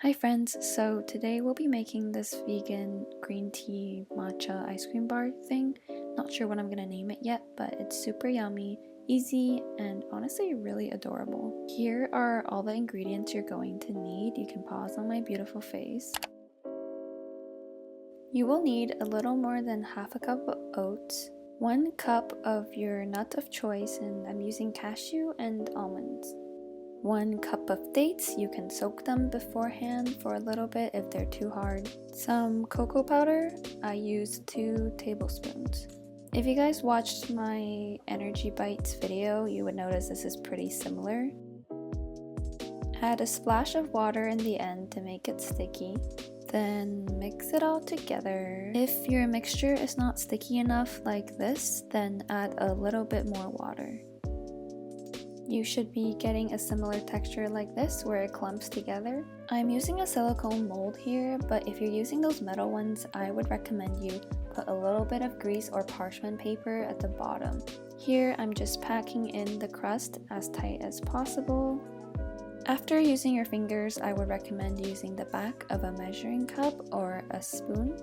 Hi friends, so today we'll be making this vegan green tea matcha ice cream bar thing. Not sure what I'm gonna name it yet, but it's super yummy, easy, and honestly really adorable. Here are all the ingredients you're going to need. You can pause on my beautiful face. You will need a little more than half a cup of oats, 1 cup of your nut of choice, and I'm using cashew and almonds. 1 cup of dates, you can soak them beforehand for a little bit if they're too hard. Some cocoa powder, I used 2 tablespoons. If you guys watched my Energy Bites video, you would notice this is pretty similar. Add a splash of water in the end to make it sticky. Then mix it all together. If your mixture is not sticky enough like this, then add a little bit more water. You should be getting a similar texture like this where it clumps together. I'm using a silicone mold here, but if you're using those metal ones, I would recommend you put a little bit of grease or parchment paper at the bottom. Here I'm just packing in the crust as tight as possible. After using your fingers, I would recommend using the back of a measuring cup or a spoon.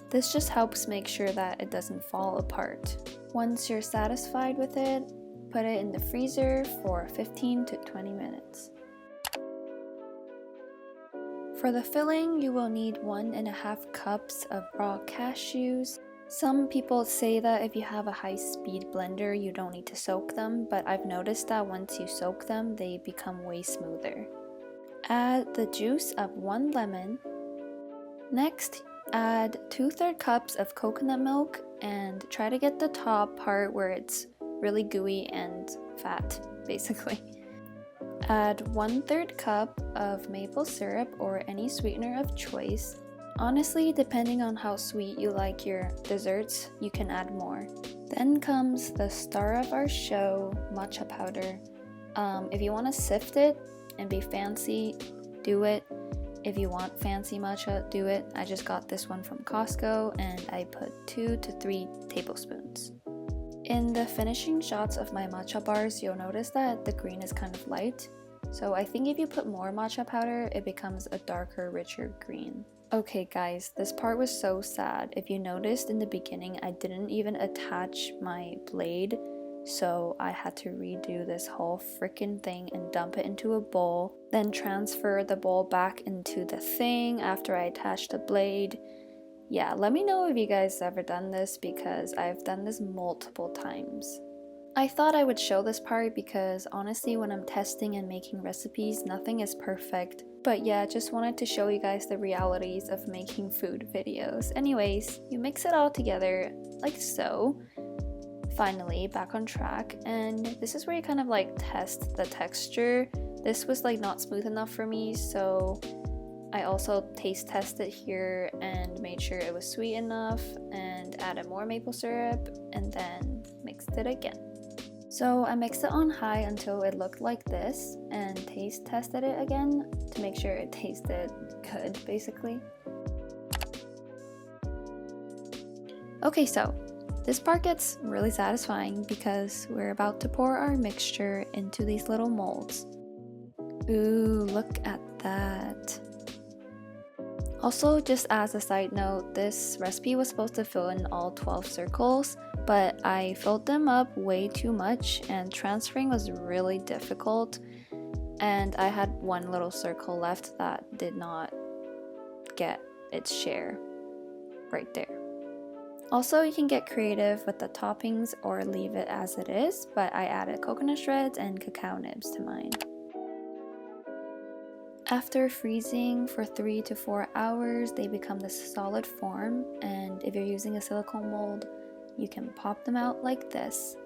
This just helps make sure that it doesn't fall apart. Once you're satisfied with it, put it in the freezer for 15 to 20 minutes. For the filling, you will need 1.5 cups of raw cashews. Some people say that if you have a high-speed blender, you don't need to soak them, but I've noticed that once you soak them, they become way smoother. Add the juice of 1 lemon. Next, add 2/3 cups of coconut milk and try to get the top part where it's really gooey and fat, basically. Add 1/3 cup of maple syrup or any sweetener of choice. Honestly, depending on how sweet you like your desserts, you can add more. Then comes the star of our show, matcha powder. If you want to sift it and be fancy, do it. If you want fancy matcha, do it. I just got this one from Costco and I put 2 to 3 tablespoons. In the finishing shots of my matcha bars, you'll notice that the green is kind of light. So I think if you put more matcha powder, it becomes a darker, richer green. Okay guys, this part was so sad. If you noticed in the beginning, I didn't even attach my blade. So I had to redo this whole freaking thing and dump it into a bowl. Then transfer the bowl back into the thing after I attached the blade. Yeah, let me know if you guys ever done this because I've done this multiple times. I thought I would show this part because honestly when I'm testing and making recipes, nothing is perfect. But yeah, just wanted to show you guys the realities of making food videos. Anyways, you mix it all together like so. Finally, back on track, and this is where you kind of like test the texture. This was like not smooth enough for me, so I also taste tested here and made sure it was sweet enough and added more maple syrup and then mixed it again. So I mixed it on high until it looked like this and taste tested it again to make sure it tasted good, basically. Okay, so this part gets really satisfying because we're about to pour our mixture into these little molds. Ooh, look at that. Also, just as a side note, this recipe was supposed to fill in all 12 circles, but I filled them up way too much and transferring was really difficult, and I had 1 little circle left that did not get its share right there. Also, you can get creative with the toppings or leave it as it is, but I added coconut shreds and cacao nibs to mine. After freezing for 3 to 4 hours, they become this solid form, and if you're using a silicone mold, you can pop them out like this.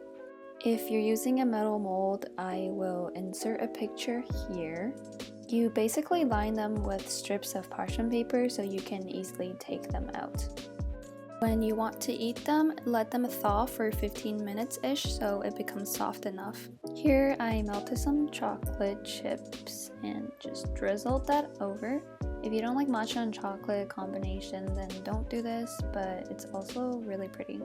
If you're using a metal mold, I will insert a picture here. You basically line them with strips of parchment paper so you can easily take them out. When you want to eat them, let them thaw for 15 minutes-ish so it becomes soft enough. Here I melted some chocolate chips and just drizzled that over. If you don't like matcha and chocolate combination, then don't do this, but it's also really pretty.